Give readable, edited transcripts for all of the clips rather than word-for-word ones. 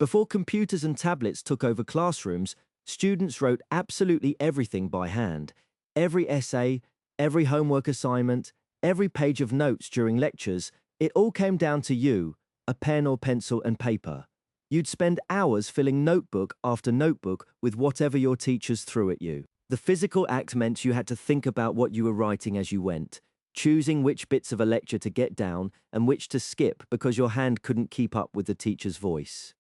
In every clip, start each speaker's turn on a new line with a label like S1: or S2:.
S1: Before computers and tablets took over classrooms, students wrote absolutely everything by hand. Every essay, every homework assignment, every page of notes during lectures, it all came down to you, a pen or pencil and paper. You'd spend hours filling notebook after notebook with whatever your teachers threw at you. The physical act meant you had to think about what you were writing as you went, choosing which bits of a lecture to get down and which to skip because your hand couldn't keep up with the teacher's voice.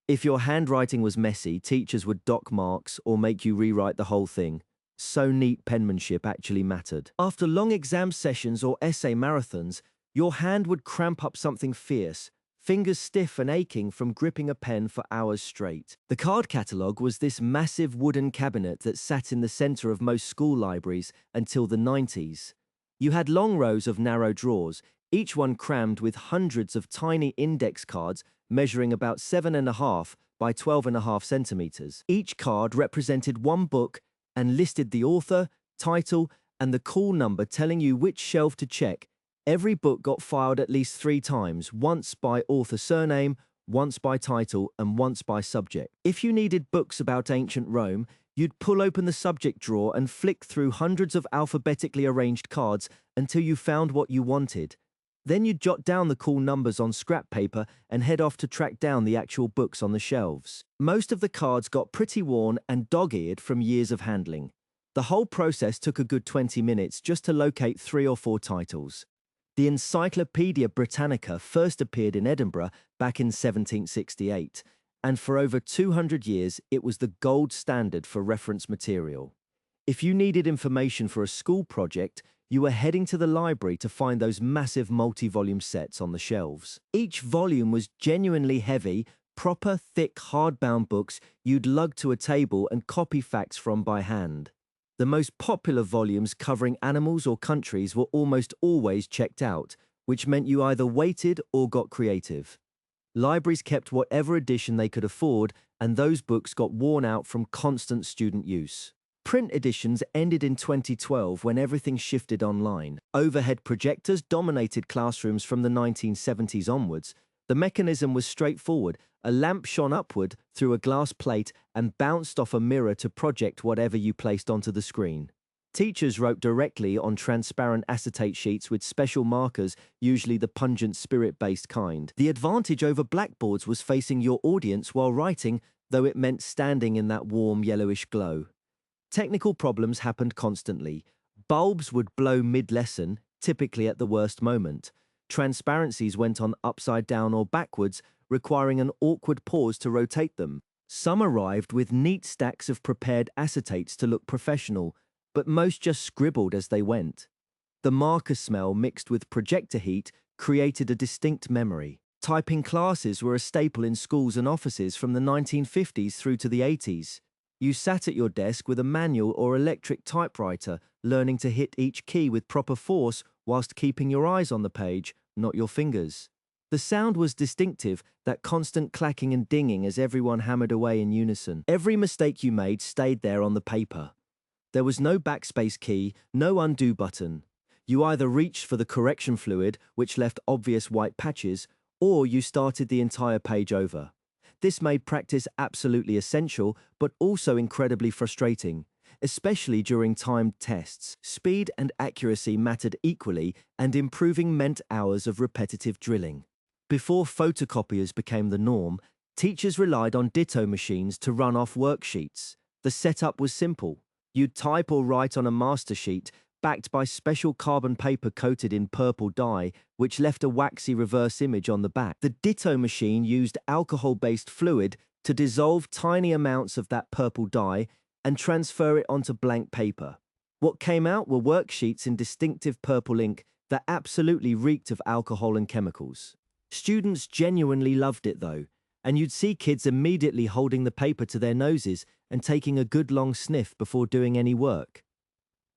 S1: If your handwriting was messy, teachers would dock marks or make you rewrite the whole thing. So neat penmanship actually mattered. After long exam sessions or essay marathons, your hand would cramp up something fierce, fingers stiff and aching from gripping a pen for hours straight. The card catalogue was this massive wooden cabinet that sat in the centre of most school libraries until the 90s. You had long rows of narrow drawers, each one crammed with hundreds of tiny index cards measuring about 7.5 by 12.5 centimetres. Each card represented one book and listed the author, title, and the call number telling you which shelf to check. Every book got filed at least 3 times, once by author surname, once by title, and once by subject. If you needed books about ancient Rome, you'd pull open the subject drawer and flick through hundreds of alphabetically arranged cards until you found what you wanted. Then you'd jot down the call numbers on scrap paper and head off to track down the actual books on the shelves. Most of the cards got pretty worn and dog-eared from years of handling. The whole process took a good 20 minutes just to locate 3 or 4 titles. The Encyclopedia Britannica first appeared in Edinburgh back in 1768, and for over 200 years it was the gold standard for reference material. If you needed information for a school project, you were heading to the library to find those massive multi-volume sets on the shelves. Each volume was genuinely heavy, proper, thick, hardbound books you'd lug to a table and copy facts from by hand. The most popular volumes covering animals or countries were almost always checked out, which meant you either waited or got creative. Libraries kept whatever edition they could afford, and those books got worn out from constant student use. Print editions ended in 2012 when everything shifted online. Overhead projectors dominated classrooms from the 1970s onwards. The mechanism was straightforward. A lamp shone upward through a glass plate and bounced off a mirror to project whatever you placed onto the screen. Teachers wrote directly on transparent acetate sheets with special markers, usually the pungent spirit-based kind. The advantage over blackboards was facing your audience while writing, though it meant standing in that warm yellowish glow. Technical problems happened constantly. Bulbs would blow mid-lesson, typically at the worst moment. Transparencies went on upside down or backwards, requiring an awkward pause to rotate them. Some arrived with neat stacks of prepared acetates to look professional, but most just scribbled as they went. The marker smell mixed with projector heat created a distinct memory. Typing classes were a staple in schools and offices from the 1950s through to the 80s. You sat at your desk with a manual or electric typewriter, learning to hit each key with proper force whilst keeping your eyes on the page, not your fingers. The sound was distinctive, that constant clacking and dinging as everyone hammered away in unison. Every mistake you made stayed there on the paper. There was no backspace key, no undo button. You either reached for the correction fluid, which left obvious white patches, or you started the entire page over. This made practice absolutely essential, but also incredibly frustrating, especially during timed tests. Speed and accuracy mattered equally, and improving meant hours of repetitive drilling. Before photocopiers became the norm, teachers relied on ditto machines to run off worksheets. The setup was simple. You'd type or write on a master sheet, backed by special carbon paper coated in purple dye, which left a waxy reverse image on the back. The ditto machine used alcohol-based fluid to dissolve tiny amounts of that purple dye and transfer it onto blank paper. What came out were worksheets in distinctive purple ink that absolutely reeked of alcohol and chemicals. Students genuinely loved it though, and you'd see kids immediately holding the paper to their noses and taking a good long sniff before doing any work.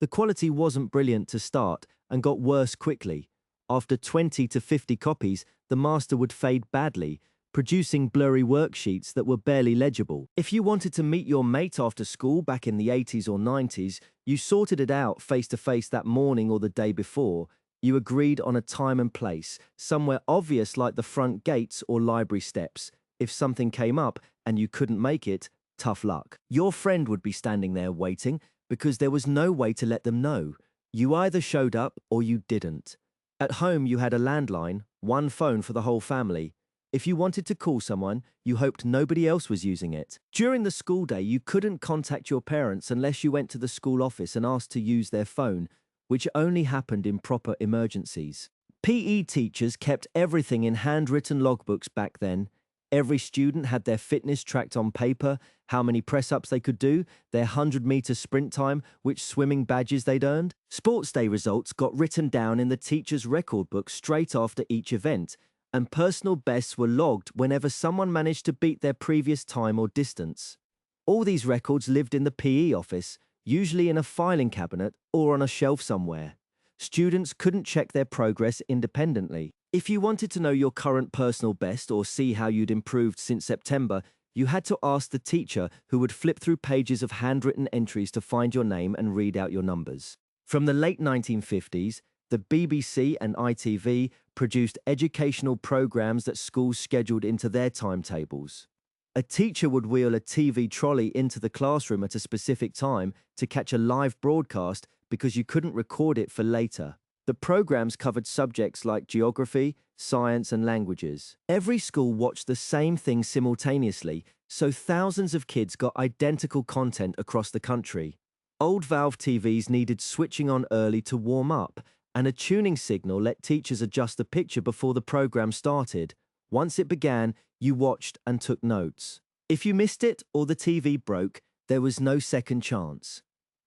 S1: The quality wasn't brilliant to start and got worse quickly. After 20 to 50 copies, the master would fade badly, producing blurry worksheets that were barely legible. If you wanted to meet your mate after school back in the 80s or 90s, you sorted it out face-to-face that morning or the day before. You agreed on a time and place, somewhere obvious like the front gates or library steps. If something came up and you couldn't make it, tough luck. Your friend would be standing there waiting because there was no way to let them know. You either showed up or you didn't. At home, you had a landline, one phone for the whole family. If you wanted to call someone, you hoped nobody else was using it. During the school day, you couldn't contact your parents unless you went to the school office and asked to use their phone, which only happened in proper emergencies. PE teachers kept everything in handwritten logbooks back then. Every student had their fitness tracked on paper, how many press-ups they could do, their 100-meter sprint time, which swimming badges they'd earned. Sports day results got written down in the teacher's record book straight after each event, and personal bests were logged whenever someone managed to beat their previous time or distance. All these records lived in the PE office, usually in a filing cabinet or on a shelf somewhere. Students couldn't check their progress independently. If you wanted to know your current personal best or see how you'd improved since September, you had to ask the teacher, who would flip through pages of handwritten entries to find your name and read out your numbers. From the late 1950s, the BBC and ITV produced educational programs that schools scheduled into their timetables. A teacher would wheel a TV trolley into the classroom at a specific time to catch a live broadcast because you couldn't record it for later. The programs covered subjects like geography, science, and languages. Every school watched the same thing simultaneously, so thousands of kids got identical content across the country. Old valve TVs needed switching on early to warm up, and a tuning signal let teachers adjust the picture before the program started. Once it began, you watched and took notes. If you missed it or the TV broke, there was no second chance.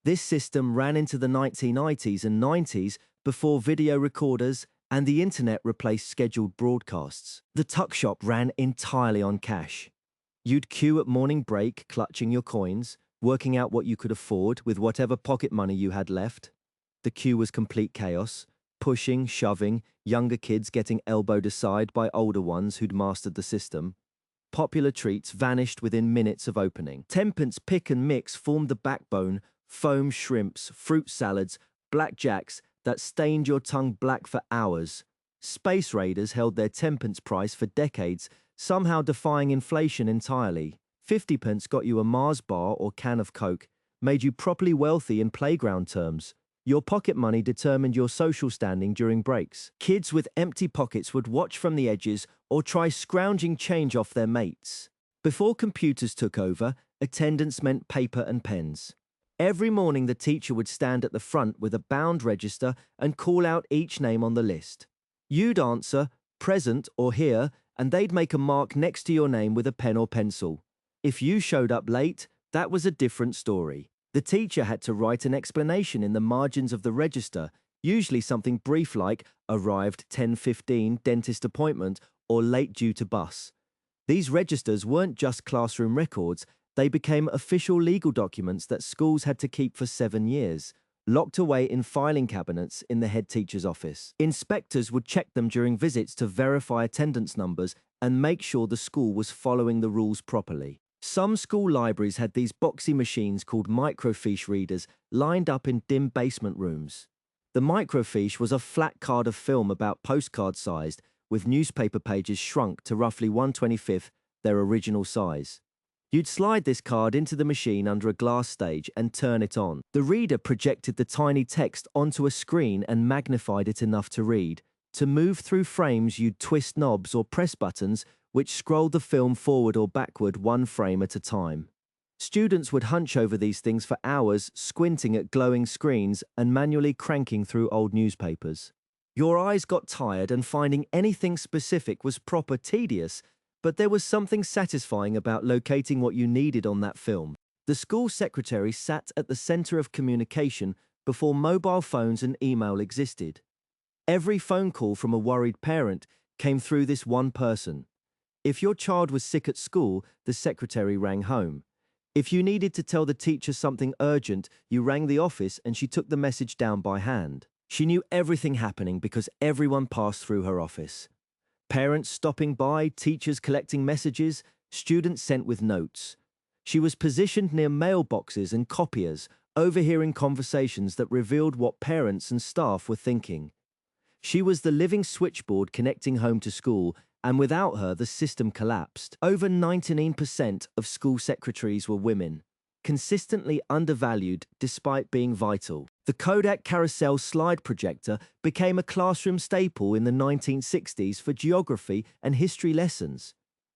S1: This system ran into the 1980s and 90s before video recorders and the internet replaced scheduled broadcasts. The tuck shop ran entirely on cash. You'd queue at morning break, clutching your coins, working out what you could afford with whatever pocket money you had left. The queue was complete chaos, pushing, shoving, younger kids getting elbowed aside by older ones who'd mastered the system. Popular treats vanished within minutes of opening. Tenpence pick and mix formed the backbone: foam shrimps, fruit salads, blackjacks that stained your tongue black for hours. Space Raiders held their tenpence price for decades, somehow defying inflation entirely. 50p got you a Mars bar or can of Coke, made you properly wealthy in playground terms. Your pocket money determined your social standing during breaks. Kids with empty pockets would watch from the edges or try scrounging change off their mates. Before computers took over, attendance meant paper and pens. Every morning the teacher would stand at the front with a bound register and call out each name on the list. You'd answer, present or here, and they'd make a mark next to your name with a pen or pencil. If you showed up late, that was a different story. The teacher had to write an explanation in the margins of the register, usually something brief like arrived 10:15, dentist appointment, or late due to bus. These registers weren't just classroom records, they became official legal documents that schools had to keep for 7 years, locked away in filing cabinets in the head teacher's office. Inspectors would check them during visits to verify attendance numbers and make sure the school was following the rules properly. Some school libraries had these boxy machines called microfiche readers lined up in dim basement rooms. The microfiche was a flat card of film about postcard sized, with newspaper pages shrunk to roughly 1/25 their original size. You'd slide this card into the machine under a glass stage and turn it on. The reader projected the tiny text onto a screen and magnified it enough to read. To move through frames, you'd twist knobs or press buttons which scrolled the film forward or backward one frame at a time. Students would hunch over these things for hours, squinting at glowing screens and manually cranking through old newspapers. Your eyes got tired and finding anything specific was proper tedious, but there was something satisfying about locating what you needed on that film. The school secretary sat at the center of communication before mobile phones and email existed. Every phone call from a worried parent came through this one person. If your child was sick at school, the secretary rang home. If you needed to tell the teacher something urgent, you rang the office and she took the message down by hand. She knew everything happening because everyone passed through her office. Parents stopping by, teachers collecting messages, students sent with notes. She was positioned near mailboxes and copiers, overhearing conversations that revealed what parents and staff were thinking. She was the living switchboard connecting home to school, and without her, the system collapsed. Over 99% of school secretaries were women, consistently undervalued despite being vital. The Kodak carousel slide projector became a classroom staple in the 1960s for geography and history lessons.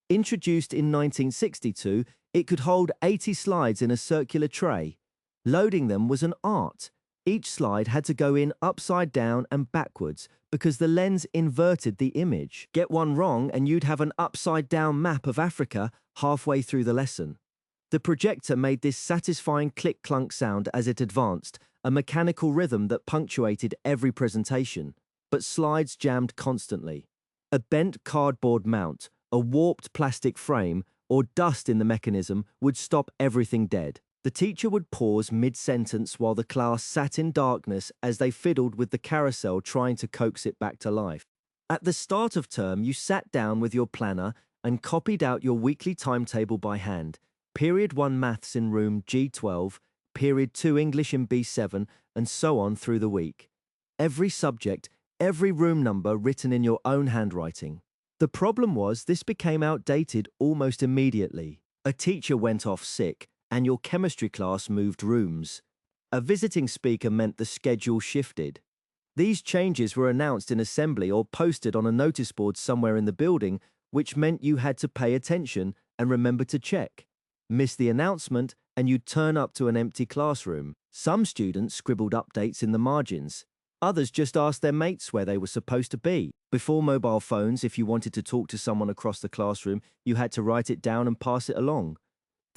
S1: Introduced in 1962, it could hold 80 slides in a circular tray. Loading them was an art. Each slide had to go in upside down and backwards because the lens inverted the image. Get one wrong and you'd have an upside-down map of Africa halfway through the lesson. The projector made this satisfying click-clunk sound as it advanced, a mechanical rhythm that punctuated every presentation, but slides jammed constantly. A bent cardboard mount, a warped plastic frame, or dust in the mechanism would stop everything dead. The teacher would pause mid-sentence while the class sat in darkness as they fiddled with the carousel trying to coax it back to life. At the start of term, you sat down with your planner and copied out your weekly timetable by hand. Period 1 Maths in room G12, Period 2 English in B7, and so on through the week. Every subject, every room number written in your own handwriting. The problem was this became outdated almost immediately. A teacher went off sick, and your chemistry class moved rooms. A visiting speaker meant the schedule shifted. These changes were announced in assembly or posted on a notice board somewhere in the building, which meant you had to pay attention and remember to check. Miss the announcement, and you'd turn up to an empty classroom. Some students scribbled updates in the margins. Others just asked their mates where they were supposed to be. Before mobile phones, if you wanted to talk to someone across the classroom, you had to write it down and pass it along.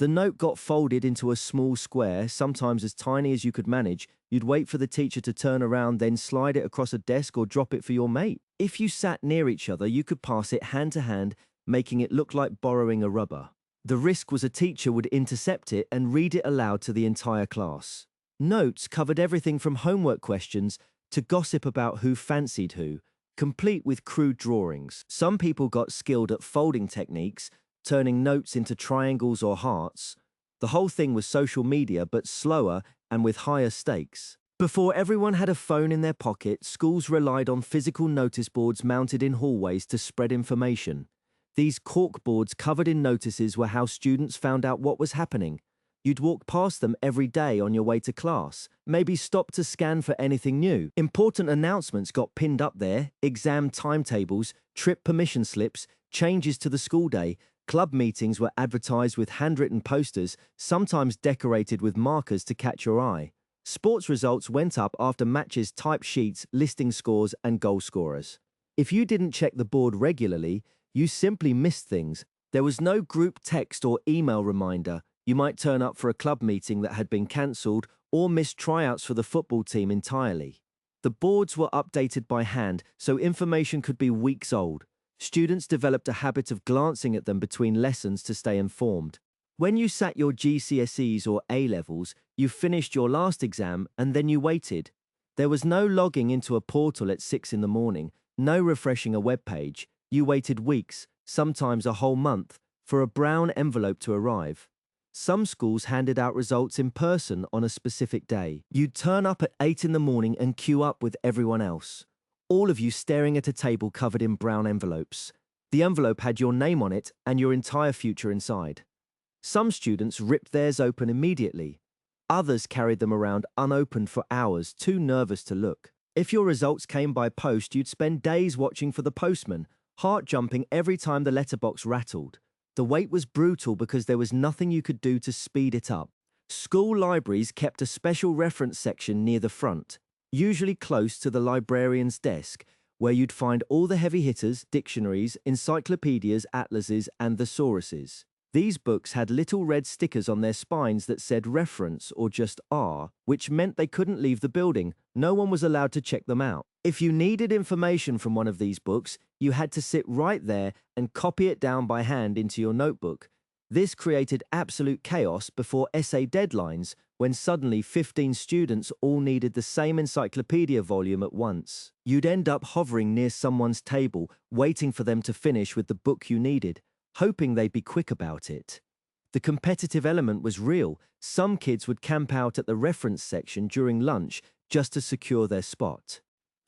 S1: The note got folded into a small square, sometimes as tiny as you could manage. You'd wait for the teacher to turn around, then slide it across a desk or drop it for your mate. If you sat near each other, you could pass it hand to hand, making it look like borrowing a rubber. The risk was a teacher would intercept it and read it aloud to the entire class. Notes covered everything from homework questions to gossip about who fancied who, complete with crude drawings. Some people got skilled at folding techniques, turning notes into triangles or hearts. The whole thing was social media, but slower and with higher stakes. Before everyone had a phone in their pocket, schools relied on physical notice boards mounted in hallways to spread information. These cork boards covered in notices were how students found out what was happening. You'd walk past them every day on your way to class, maybe stop to scan for anything new. Important announcements got pinned up there, exam timetables, trip permission slips, changes to the school day. Club meetings were advertised with handwritten posters, sometimes decorated with markers to catch your eye. Sports results went up after matches, typed sheets listing scores and goal scorers. If you didn't check the board regularly, you simply missed things. There was no group text or email reminder. You might turn up for a club meeting that had been cancelled or miss tryouts for the football team entirely. The boards were updated by hand, so information could be weeks old. Students developed a habit of glancing at them between lessons to stay informed. When you sat your GCSEs or A-levels, you finished your last exam and then you waited. There was no logging into a portal at 6 in the morning, no refreshing a web page. You waited weeks, sometimes a whole month, for a brown envelope to arrive. Some schools handed out results in person on a specific day. You'd turn up at 8 in the morning and queue up with everyone else. All of you staring at a table covered in brown envelopes. The envelope had your name on it and your entire future inside. Some students ripped theirs open immediately. Others carried them around unopened for hours, too nervous to look. If your results came by post, you'd spend days watching for the postman, heart jumping every time the letterbox rattled. The wait was brutal because there was nothing you could do to speed it up. School libraries kept a special reference section near the front, usually close to the librarian's desk, where you'd find all the heavy hitters, dictionaries, encyclopedias, atlases, and thesauruses. These books had little red stickers on their spines that said reference or just R, which meant they couldn't leave the building. No one was allowed to check them out. If you needed information from one of these books, you had to sit right there and copy it down by hand into your notebook. This created absolute chaos before essay deadlines, when suddenly 15 students all needed the same encyclopedia volume at once. You'd end up hovering near someone's table, waiting for them to finish with the book you needed, hoping they'd be quick about it. The competitive element was real. Some kids would camp out at the reference section during lunch just to secure their spot.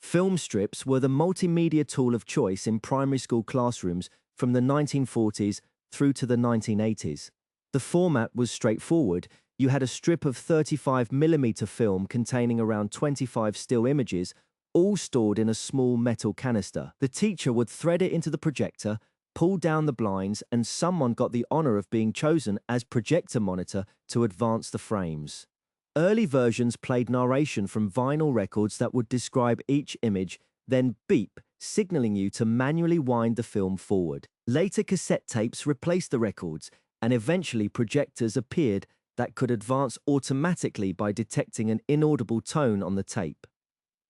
S1: Film strips were the multimedia tool of choice in primary school classrooms from the 1940s through to the 1980s. The format was straightforward. You had a strip of 35mm film containing around 25 still images, all stored in a small metal canister. The teacher would thread it into the projector, pull down the blinds, and someone got the honor of being chosen as projector monitor to advance the frames. Early versions played narration from vinyl records that would describe each image, then beep, signaling you to manually wind the film forward. Later cassette tapes replaced the records, and eventually projectors appeared that could advance automatically by detecting an inaudible tone on the tape.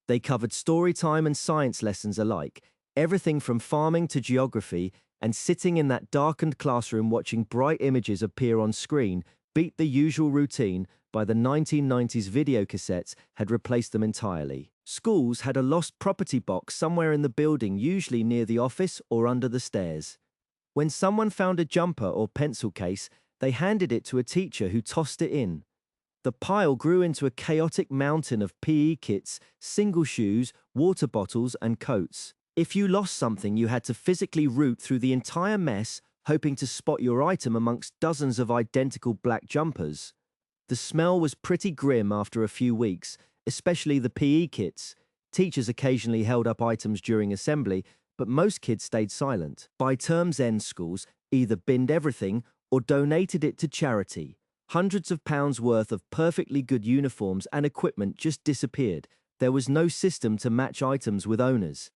S1: They covered story time and science lessons alike, everything from farming to geography, and sitting in that darkened classroom watching bright images appear on screen beat the usual routine. By the 1990s, videocassettes had replaced them entirely. Schools had a lost property box somewhere in the building, usually near the office or under the stairs. When someone found a jumper or pencil case, they handed it to a teacher who tossed it in. The pile grew into a chaotic mountain of PE kits, single shoes, water bottles, and coats. If you lost something, you had to physically root through the entire mess, hoping to spot your item amongst dozens of identical black jumpers. The smell was pretty grim after a few weeks, especially the PE kits. Teachers occasionally held up items during assembly, but most kids stayed silent. By term's end, schools either binned everything or donated it to charity. Hundreds of pounds worth of perfectly good uniforms and equipment just disappeared. There was no system to match items with owners.